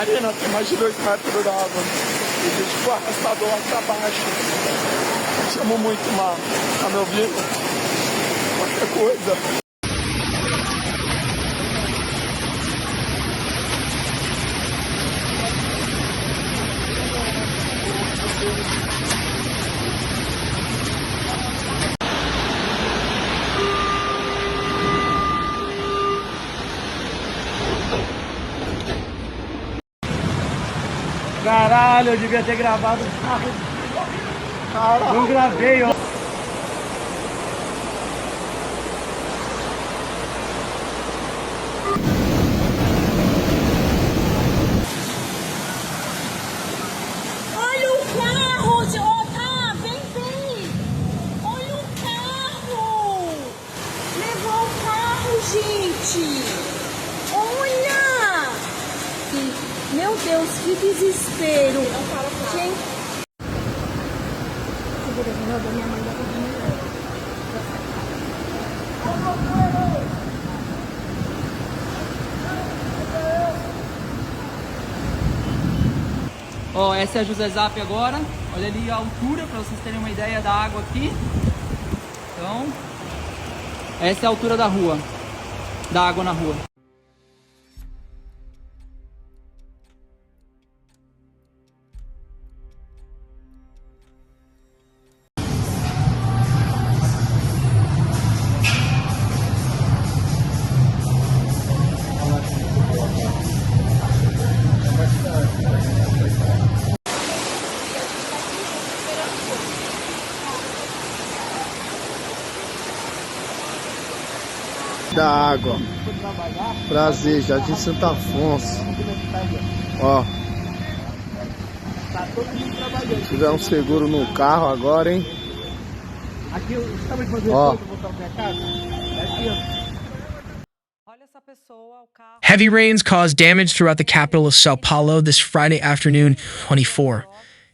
marina tem mais de 2 metros d'água. Existe o arrastador lá pra baixo. Chamo muito mar. Tá me ouvindo? Qualquer coisa. Caralho, eu devia ter gravado o carro. Caralho. Não gravei, ó. Olha o carro, tá, vem. Olha o carro. Levou o carro, gente. Olha. Meu Deus, que desespero. Gente. Minha mãe vai Ó, essa é a José Zap agora. Olha ali a altura, para vocês terem uma ideia da água aqui. Então, essa é a altura da rua, da água na rua. Da água. Prazer, Jardim Santo Afonso. Ó. Se tiver um seguro no carro agora, hein? Aqui, sabe de fazer Ó. Heavy rains caused damage throughout the capital of Sao Paulo this Friday afternoon, 24.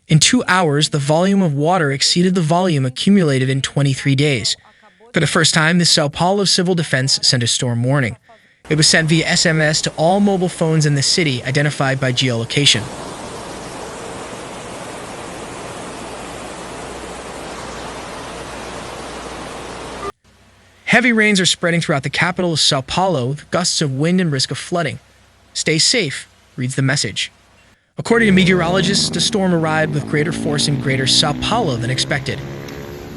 In 2 hours, the volume of water exceeded the volume accumulated in 23 days. For the first time, the Sao Paulo Civil Defense sent a storm warning. It was sent via SMS to all mobile phones in the city identified by geolocation. Heavy rains are spreading throughout the capital of Sao Paulo with gusts of wind and risk of flooding. Stay safe, reads the message. According to meteorologists, the storm arrived with greater force in greater Sao Paulo than expected.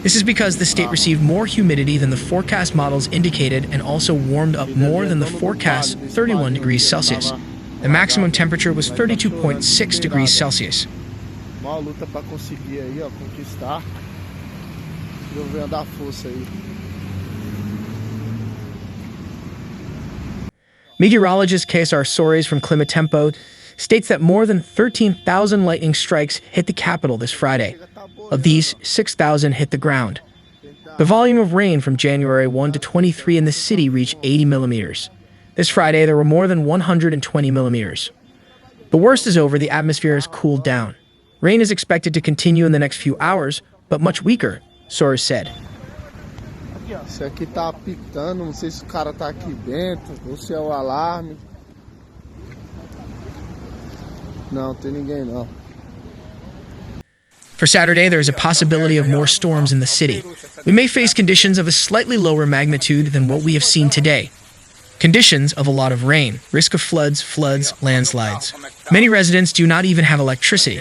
This is because the state received more humidity than the forecast models indicated and also warmed up more than the forecast 31 degrees Celsius. The maximum temperature was 32.6 degrees Celsius. Maior luta para conseguir aí, ó, conquistar. Eu venho dar força aí. Meteorologist KSR Soares from Climatempo states that more than 13,000 lightning strikes hit the capital this Friday. Of these, 6,000 hit the ground. The volume of rain from January 1 to 23 in the city reached 80 millimeters. This Friday, there were more than 120 millimeters. The worst is over, the atmosphere has cooled down. Rain is expected to continue in the next few hours, but much weaker, Soares said. Isso aqui tá apitando, não sei se o cara tá aqui dentro ou se é o alarme. Não, tem ninguém não. For Saturday, there is a possibility of more storms in the city. We may face conditions of a slightly lower magnitude than what we have seen today. Conditions of a lot of rain, risk of floods, landslides. Many residents do not even have electricity.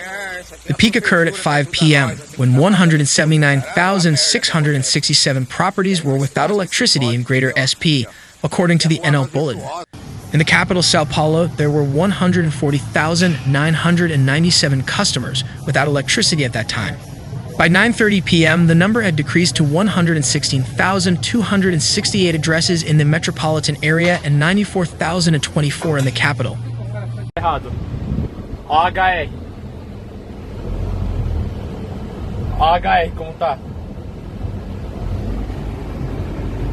The peak occurred at 5 p.m., when 179,667 properties were without electricity in Greater SP, according to the NL Bulletin. In the capital, Sao Paulo, there were 140,997 customers without electricity at that time. By 9:30 p.m., the number had decreased to 116,268 addresses in the metropolitan area and 94,024 in the capital. Errado. OHR. OHR, como tá?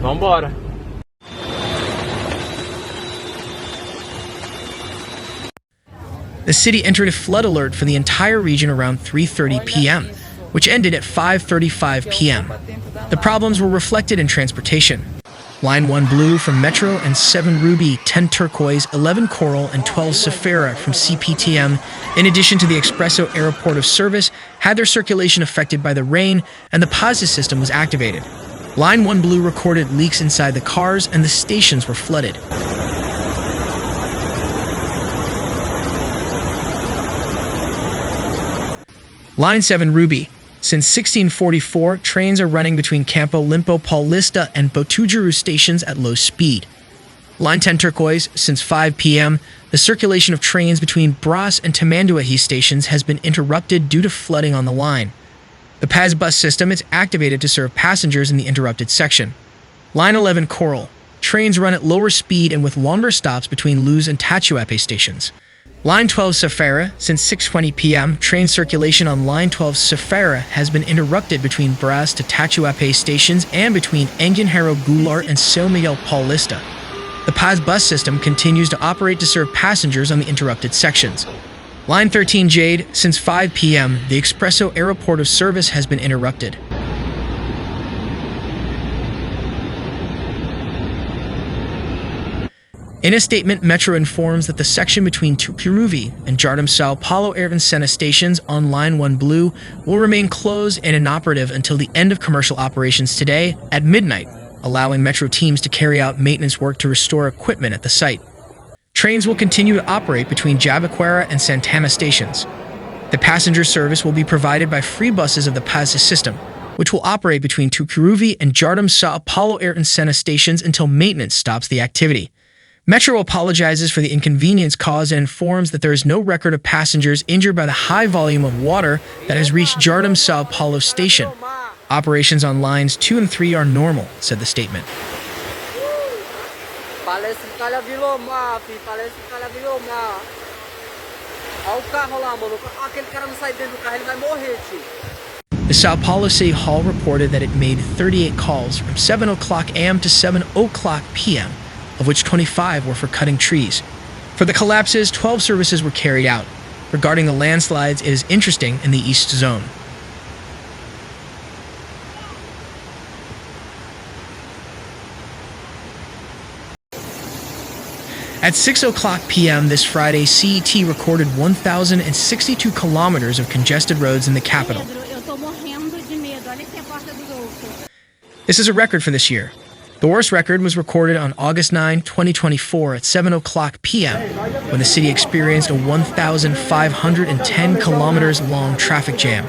Vambora. The city entered a flood alert for the entire region around 3:30 p.m., which ended at 5:35 p.m. The problems were reflected in transportation. Line 1 Blue from Metro and 7 Ruby, 10 Turquoise, 11 Coral, and 12 Sapphira from CPTM, in addition to the Expresso Aeroport of Service, had their circulation affected by the rain and the PASA system was activated. Line 1 Blue recorded leaks inside the cars and the stations were flooded. Line 7 Ruby. Since 1644, trains are running between Campo Limpo Paulista and Botugeru stations at low speed. Line 10 Turquoise. Since 5 p.m., the circulation of trains between Brás and Tamanduahi stations has been interrupted due to flooding on the line. The PAS bus system is activated to serve passengers in the interrupted section. Line 11 Coral. Trains run at lower speed and with longer stops between Luz and Tatuapé stations. Line 12 Sapphira. Since 6:20 p.m., train circulation on Line 12 Sapphira has been interrupted between Brás to Tatuapé stations and between Engenheiro Goulart and São Miguel Paulista. The PAS bus system continues to operate to serve passengers on the interrupted sections. Line 13 Jade. Since 5 p.m., the Expresso Aeroport of Service has been interrupted. In a statement, Metro informs that the section between Tucuruvi and Jardim Sao Paulo Ayrton stations on Line 1 Blue will remain closed and inoperative until the end of commercial operations today at midnight, allowing Metro teams to carry out maintenance work to restore equipment at the site. Trains will continue to operate between Jabaquara and Santana stations. The passenger service will be provided by free buses of the PAS system, which will operate between Tucuruvi and Jardim Sao Paulo Ayrton stations until maintenance stops the activity. Metro apologizes for the inconvenience caused and informs that there is no record of passengers injured by the high volume of water that has reached Jardim Sao Paulo station. Operations on lines 2 and 3 are normal, said the statement. The Sao Paulo City Hall reported that it made 38 calls from 7 o'clock a.m. to 7 o'clock p.m., of which 25 were for cutting trees. For the collapses, 12 services were carried out. Regarding the landslides, it is interesting in the East Zone. At 6 o'clock p.m. this Friday, CET recorded 1,062 kilometers of congested roads in the capital. This is a record for this year. The worst record was recorded on August 9, 2024 at 7 o'clock p.m. when the city experienced a 1,510 kilometers long traffic jam.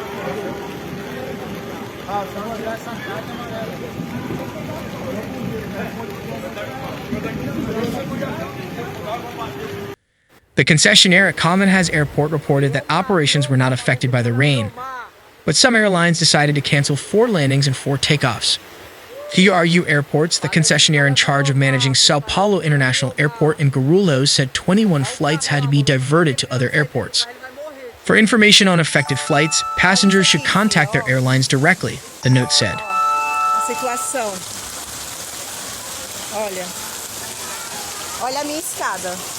The concessionaire at Comanhas Airport reported that operations were not affected by the rain, but some airlines decided to cancel 4 landings and 4 takeoffs. TRU Airports, the concessionaire in charge of managing Sao Paulo International Airport in Guarulhos, said 21 flights had to be diverted to other airports. For information on affected flights, passengers should contact their airlines directly, the note said. Olha a minha escada.